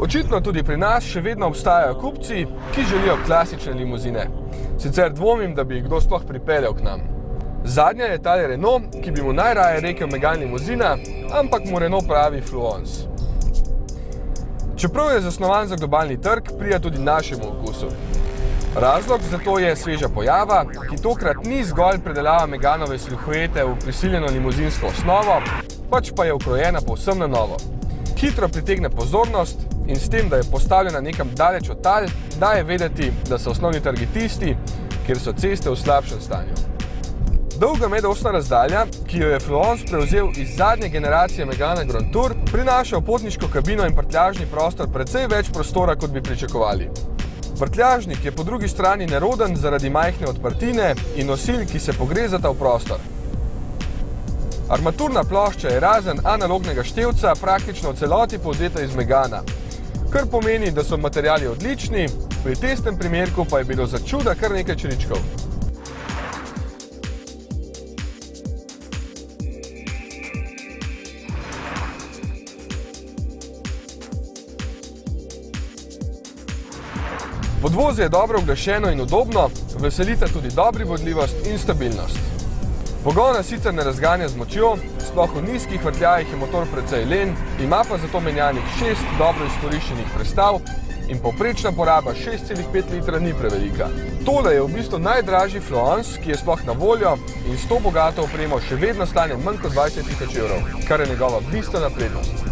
Očitno tudi pri nas še vedno obstajajo kupci, ki želijo klasične limuzine. Sicer dvomim, da bi jih kdo sploh pripeljal k nam. Zadnja je tale Renault, ki bi mu najraje rekel Megane limuzina, ampak mu Renault pravi Fluence. Čeprav je zasnovan za globalni trg, prija tudi našemu okusu. Razlog za to je sveža pojava, ki tokrat ni zgolj predelava Meganove silhuete v prisiljeno limuzinsko osnovo, pač pa je ukrojena povsem na novo. Hitro pritegne pozornost in s tem, da je postavljena nekam daleč od tal, daje vedeti, da so osnovni trgi tisti, kjer so ceste v slabšem stanju. Dolga medosna razdalja, ki jo je Fluence prevzel iz zadnje generacije Megane Grand Tour, prinaša v potniško kabino in prtljažni prostor precej več prostora, kot bi pričakovali. Prtljažnik je po drugi strani neroden zaradi majhne odprtine in nosil, ki se pogrezata v prostor. Armaturna plošča je razen analognega števca praktično v celoti povzeta iz Megana, kar pomeni, da so materiali odlični, pri testnem primerku pa je bilo za čuda kar nekaj čričkov. Podvozje je dobro uglašeno in udobno, veselita tudi dobri vodljivost in stabilnost. Pogona sicer ne razganja z močjo, sploh v nizkih vrtljajih je motor precej len, ima pa zato menjalnik 6 dobro izkoriščenih prestav in povprečna poraba 6,5 litra ni prevelika. Tole je v bistvu najdražji Fluence, ki je sploh na voljo in s to bogato opremo še vedno stane manj kot 20 000 evrov, kar je njegova bistvena prednost.